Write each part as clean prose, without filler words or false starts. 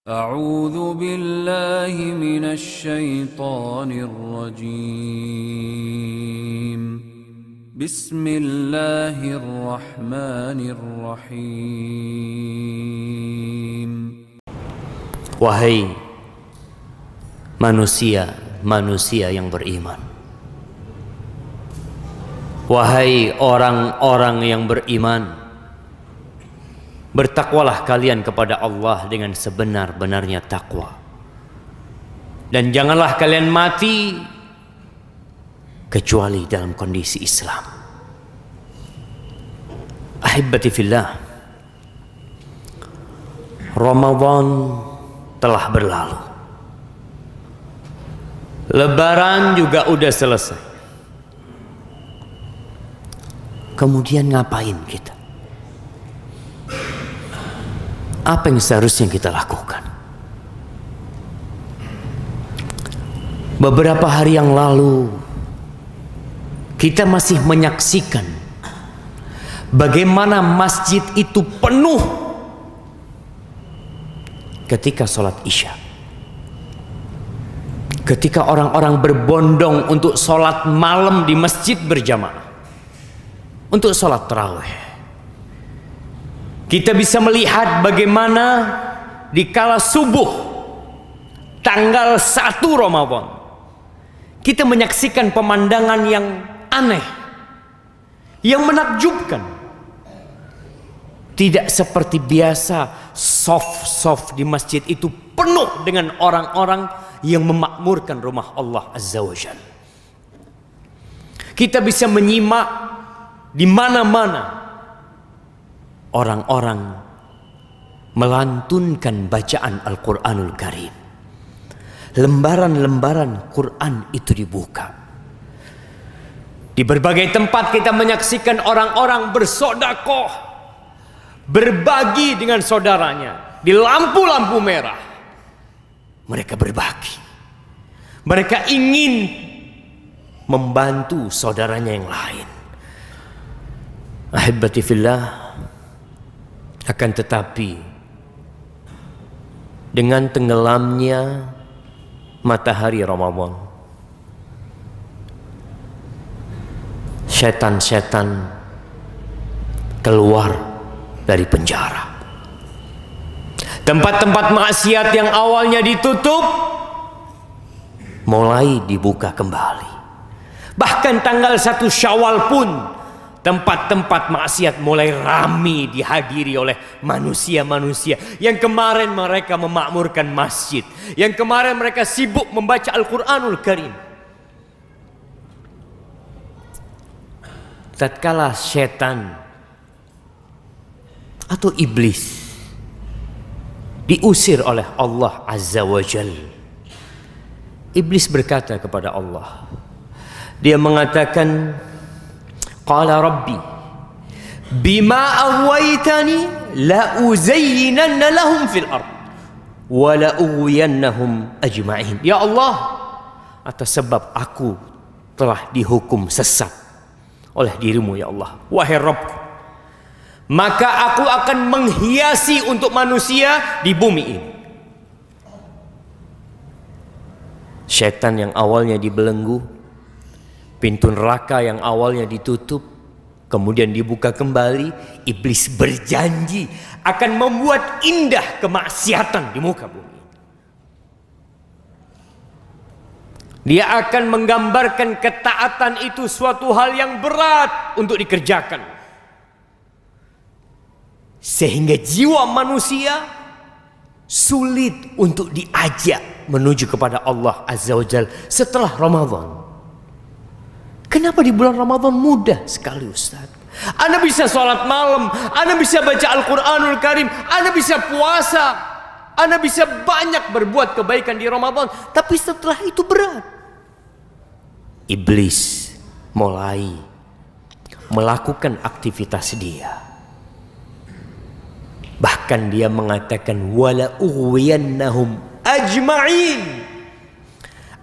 أعوذ بالله من الشيطان الرجيم بسم الله الرحمن الرحيم. Wahai manusia yang beriman, wahai orang-orang yang beriman, bertakwalah kalian kepada Allah dengan sebenar-benarnya takwa, dan janganlah kalian mati kecuali dalam kondisi Islam. Ahibbati fillah, Ramadan telah berlalu, Lebaran juga udah selesai. Kemudian ngapain kita? Apa yang seharusnya kita lakukan? Beberapa hari yang lalu kita masih menyaksikan bagaimana masjid itu penuh ketika sholat Isya, ketika orang-orang berbondong untuk sholat malam di masjid berjamaah, untuk sholat tarawih. Kita bisa melihat bagaimana di kala subuh tanggal 1 Ramadan kita menyaksikan pemandangan yang aneh, yang menakjubkan. Tidak seperti biasa, soft di masjid itu penuh dengan orang-orang yang memakmurkan rumah Allah Azza wa Jalla. Kita bisa menyimak di mana-mana orang-orang melantunkan bacaan Al-Quranul Karim. Lembaran-lembaran Quran itu dibuka. Di berbagai tempat kita menyaksikan orang-orang bersodakoh, berbagi dengan saudaranya. Di lampu-lampu merah mereka berbagi. Mereka ingin membantu saudaranya yang lain. Ahibbati fillah, akan tetapi dengan tenggelamnya matahari Ramadan, setan-setan keluar dari penjara. Tempat-tempat maksiat yang awalnya ditutup mulai dibuka kembali. Bahkan tanggal 1 Syawal pun tempat-tempat maksiat mulai ramai dihadiri oleh manusia-manusia yang kemarin mereka memakmurkan masjid, yang kemarin mereka sibuk membaca Al-Quranul Karim. Tatkala setan atau iblis diusir oleh Allah Azza wa Jalla, iblis berkata kepada Allah, dia mengatakan, Qala Rabbi bima aghwaytani la uzayyinanna lahum fil ard wa la ughwiyannahum ajma'in. Ya Allah, atas sebab aku telah dihukum sesat oleh dirimu ya Allah, wahai Rabbku, maka aku akan menghiasi untuk manusia di bumi ini. Syaitan yang awalnya dibelenggu, pintu neraka yang awalnya ditutup kemudian dibuka kembali, iblis berjanji akan membuat indah kemaksiatan di muka bumi. Dia akan menggambarkan ketaatan itu suatu hal yang berat untuk dikerjakan, sehingga jiwa manusia sulit untuk diajak menuju kepada Allah Azza wa Jalla setelah Ramadan. Kenapa di bulan Ramadan mudah sekali Ustaz? Anda bisa sholat malam, Anda bisa baca Al-Quranul Karim, Anda bisa puasa, Anda bisa banyak berbuat kebaikan di Ramadan, tapi setelah itu berat. Iblis mulai melakukan aktivitas dia. Bahkan dia mengatakan, wala ughwiyannahum ajma'in.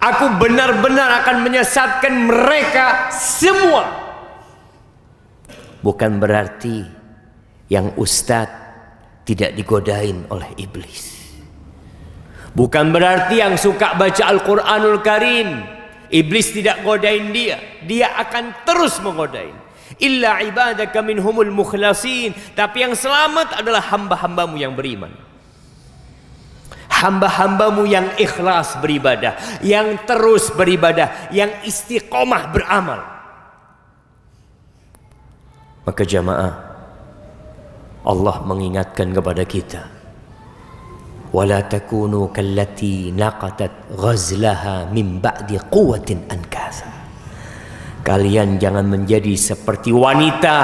Aku benar-benar akan menyesatkan mereka semua. Bukan berarti yang ustadz tidak digodain oleh iblis. Bukan berarti yang suka baca Al-Quranul Karim iblis tidak godain dia. Dia akan terus menggodain. Illa ibadaka minhumul mukhlasin. Tapi yang selamat adalah hamba-hambamu yang beriman. Hamba-hambamu yang ikhlas beribadah, yang terus beribadah, yang istiqomah beramal. Maka jamaah, Allah mengingatkan kepada kita, wala takunu kallati naqatat ghazlaha min ba'di quwwatin ankasa. Kalian jangan menjadi seperti wanita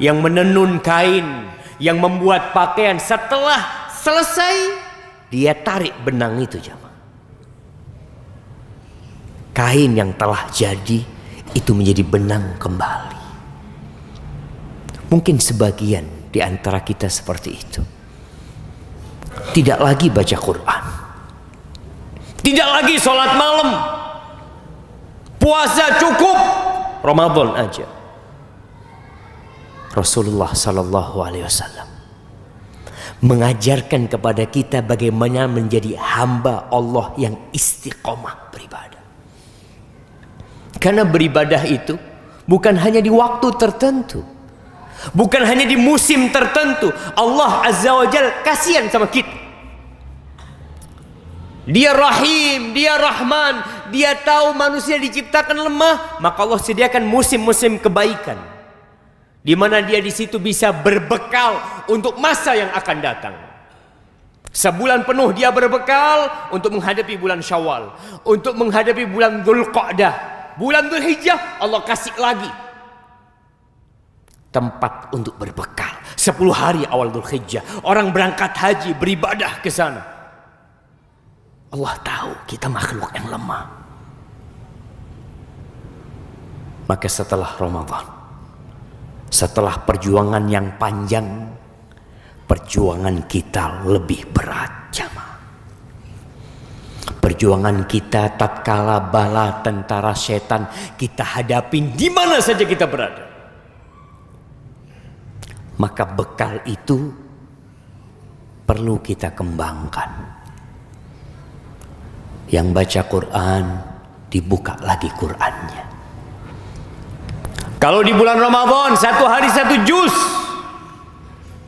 yang menenun kain, yang membuat pakaian, setelah selesai dia tarik benang itu, jamaah. Kain yang telah jadi itu menjadi benang kembali. Mungkin sebagian di antara kita seperti itu. Tidak lagi baca Quran, tidak lagi sholat malam, puasa cukup, Ramadan aja. Rasulullah Sallallahu Alaihi Wasallam mengajarkan kepada kita bagaimana menjadi hamba Allah yang istiqomah beribadah. Karena beribadah itu bukan hanya di waktu tertentu, bukan hanya di musim tertentu. Allah Azza wa Jalla kasihan sama kita. Dia Rahim, Dia Rahman, Dia tahu manusia diciptakan lemah, maka Allah sediakan musim-musim kebaikan, di mana dia di situ bisa berbekal untuk masa yang akan datang. Sebulan penuh dia berbekal untuk menghadapi bulan Syawal, untuk menghadapi bulan Dzulqa'dah, bulan Dzulhijjah. Allah kasih lagi tempat untuk berbekal. 10 hari awal Dzulhijjah orang berangkat haji beribadah ke sana. Allah tahu kita makhluk yang lemah. Maka setelah Ramadan, setelah perjuangan yang panjang, perjuangan kita lebih berat, jamaah. Perjuangan kita tatkala bala tentara setan kita hadapin di mana saja kita berada. Maka bekal itu perlu kita kembangkan. Yang baca Quran, dibuka lagi Qurannya. Kalau di bulan Ramadan 1 hari 1 juz,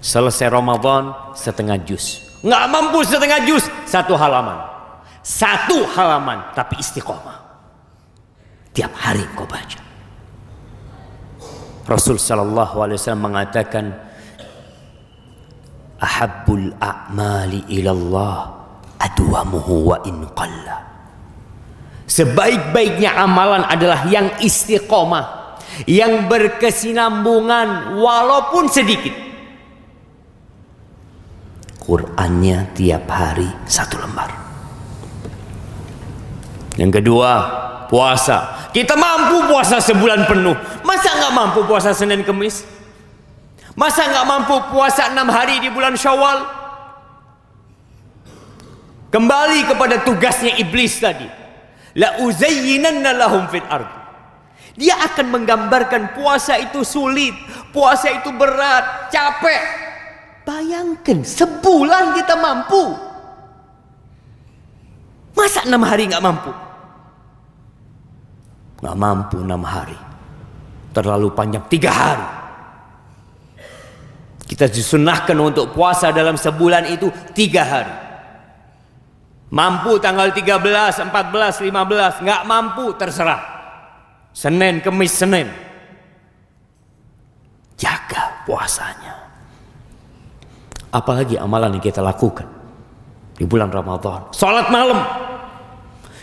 selesai Ramadan setengah juz. Nggak mampu setengah juz, 1 halaman. 1 halaman, tapi istiqomah. Tiap hari kau baca. Rasul Sallallahu Alaihi Wasallam mengatakan, ahabbul a'mali ilallah adwamuhu wa in qalla. Sebaik-baiknya amalan adalah yang istiqomah, yang berkesinambungan walaupun sedikit. Qurannya tiap hari 1 lembar. Yang kedua, puasa. Kita mampu puasa sebulan penuh. Masa nggak mampu puasa Senin Kemis? Masa nggak mampu puasa 6 hari di bulan Syawal? Kembali kepada tugasnya iblis tadi. La uzayyinanna lahum fil ardi. Dia akan menggambarkan puasa itu sulit, puasa itu berat, capek. Bayangkan sebulan kita mampu. Masa 6 hari nggak mampu? Nggak mampu 6 hari. Terlalu panjang 3 hari. Kita disunahkan untuk puasa dalam sebulan itu 3 hari. Mampu tanggal 13, 14, 15, nggak mampu terserah. Senin, Kemis, Senin. Jaga puasanya. Apalagi amalan yang kita lakukan di bulan Ramadan. Salat malam.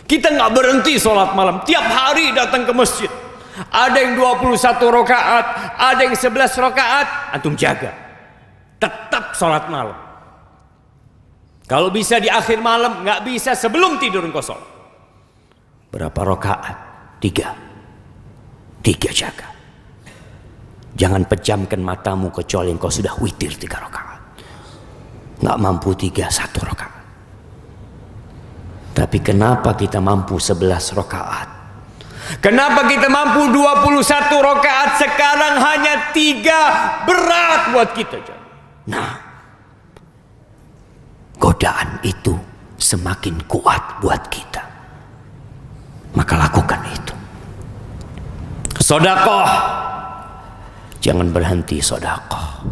Kita nggak berhenti salat malam. Tiap hari datang ke masjid. Ada yang 21 rakaat, ada yang 11 rakaat. Antum jaga. Tetap salat malam. Kalau bisa di akhir malam, nggak bisa sebelum tidur engkau sholat. Berapa rakaat? 3 jaga. Jangan pejamkan matamu kecuali engkau sudah witir 3 rakaat. Nggak mampu 3, 1 rakaat. Tapi kenapa kita mampu 11 rakaat? Kenapa kita mampu 21 rakaat? Sekarang hanya 3, berat buat kita. Nah, godaan itu semakin kuat buat kita. Maka lakukan itu. Sedekah, jangan berhenti sedekah.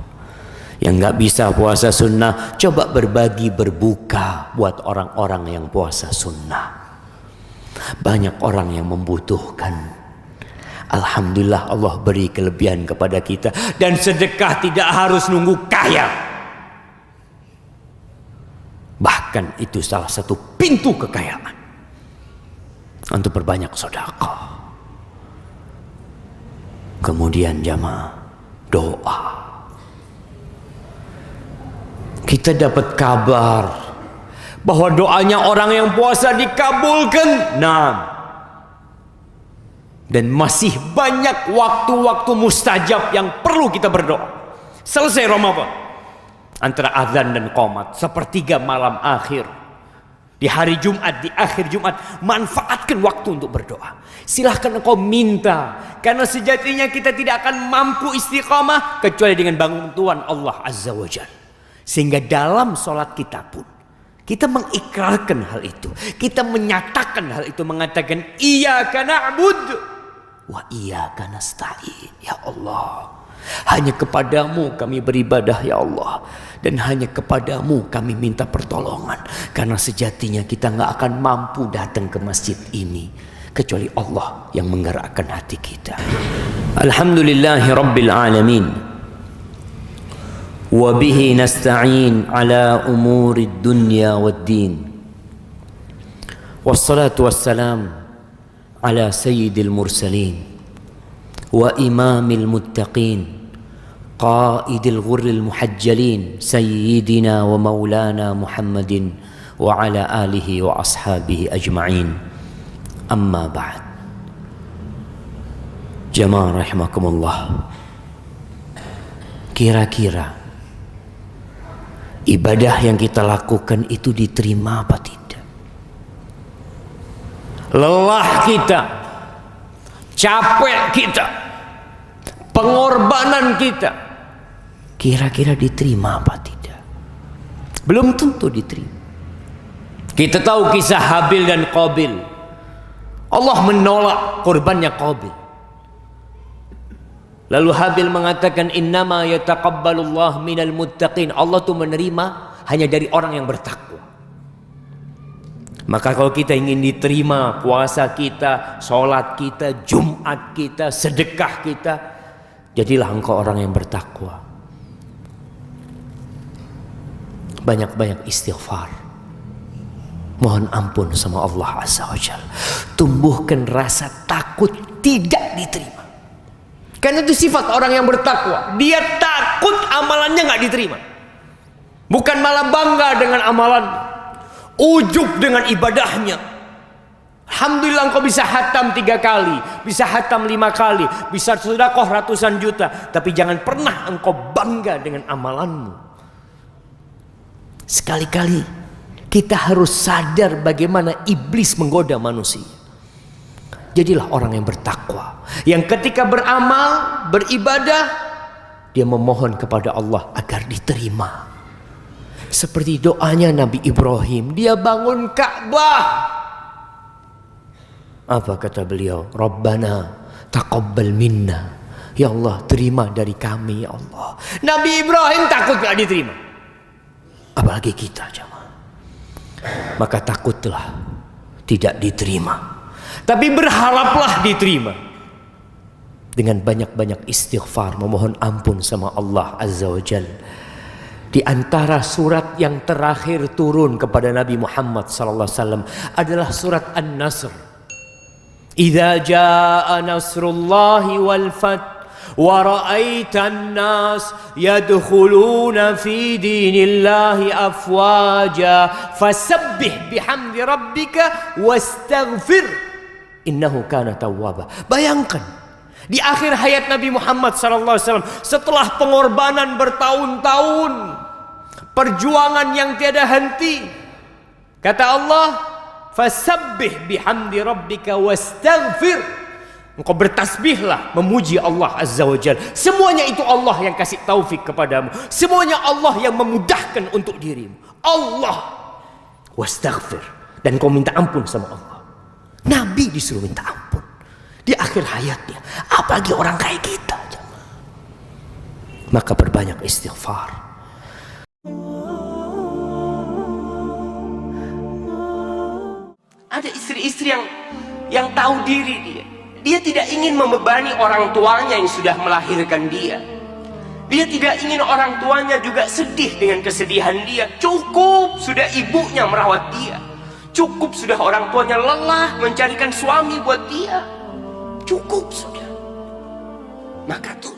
Yang gak bisa puasa sunnah, coba berbagi berbuka buat orang-orang yang puasa sunnah. Banyak orang yang membutuhkan. Alhamdulillah Allah beri kelebihan kepada kita. Dan sedekah tidak harus nunggu kaya. Bahkan itu salah satu pintu kekayaan. Untuk berbanyak sedekah. Kemudian jamaah, doa. Kita dapat kabar bahwa doanya orang yang puasa dikabulkan. Nah, dan masih banyak waktu-waktu mustajab yang perlu kita berdoa. Selesai Ramadan, antara azan dan qomat, sepertiga malam akhir, di hari Jumat, di akhir Jumat, manfaatkan waktu untuk berdoa. Silahkan engkau minta, karena sejatinya kita tidak akan mampu istiqamah kecuali dengan bantuan Allah Azza wa Jalla. Sehingga dalam sholat kita pun kita mengikrarkan hal itu, kita menyatakan hal itu, mengatakan iyyaka na'budu wa iyyaka nasta'in. Ya Allah, hanya kepadamu kami beribadah ya Allah, dan hanya kepadamu kami minta pertolongan. Karena sejatinya kita gak akan mampu datang ke masjid ini kecuali Allah yang menggerakkan hati kita. Alhamdulillahi Rabbil Alamin, wa bihi nasta'in ala umuri dunya wad din, wassalatu wassalam ala sayyidil mursalin wa imamil muttaqin qaidil ghurril muhajjalin sayyidina wa maulana Muhammadin wa ala alihi wa ashabihi ajma'in. Amma ba'd. Jamaah rahimakumullah, kira-kira ibadah yang kita lakukan itu diterima apa tidak? Lelah kita, capek kita, pengorbanan kita, kira-kira diterima apa tidak? Belum tentu diterima. Kita tahu kisah Habil dan Qabil. Allah menolak korbannya Qabil. Lalu Habil mengatakan innama yataqabbalullah minal muttaqin. Allah tuh menerima hanya dari orang yang bertakwa. Maka kalau kita ingin diterima puasa kita, sholat kita, Jumat kita, sedekah kita, jadilah engkau orang yang bertakwa. Banyak-banyak istighfar, mohon ampun sama Allah Azza wa Jalla. Tumbuhkan rasa takut tidak diterima. Karena itu sifat orang yang bertakwa. Dia takut amalannya gak diterima. Bukan malah bangga dengan amalan, ujub dengan ibadahnya. Alhamdulillah engkau bisa hatam 3 kali, bisa hatam 5 kali, bisa sedekah ratusan juta. Tapi jangan pernah engkau bangga dengan amalanmu. Sekali-kali kita harus sadar bagaimana iblis menggoda manusia. Jadilah orang yang bertakwa, yang ketika beramal, beribadah, dia memohon kepada Allah agar diterima. Seperti doanya Nabi Ibrahim, dia bangun Ka'bah. Apa kata beliau? Rabbana taqabbal minna. Ya Allah, terima dari kami ya Allah. Nabi Ibrahim takut gak diterima, apalagi kita jemaah. Maka takutlah tidak diterima, tapi berharaplah diterima dengan banyak-banyak istighfar, memohon ampun sama Allah Azza wa Jalla. Di antara surat yang terakhir turun kepada Nabi Muhammad sallallahu alaihi wasallam adalah surat An-Nasr. Idza jaa nasrullahi wal fath wa ra'aitan nas yadkhuluna fi dinillahi afwaja fasabbih bihamdi rabbika wastaghfir innahu kana tawwaba. Bayangkan di akhir hayat Nabi Muhammad SAW, setelah pengorbanan bertahun-tahun, perjuangan yang tiada henti, kata Allah, fasabbih bihamdi rabbika wastaghfir. Engkau bertasbihlah, memuji Allah Azza wa Jalla. Semuanya itu Allah yang kasih taufik kepadamu. Semuanya Allah yang memudahkan untuk dirimu. Allah. wastaghfir, dan kau minta ampun sama Allah. Nabi disuruh minta ampun di akhir hayatnya, apalagi orang kayak kita. Maka perbanyak istighfar. Ada istri-istri yang tahu diri dia tidak ingin membebani orang tuanya yang sudah melahirkan dia. Dia tidak ingin orang tuanya juga sedih dengan kesedihan dia. Cukup sudah ibunya merawat dia. Cukup sudah orang tuanya lelah mencarikan suami buat dia. Cukup sudah. Maka tuh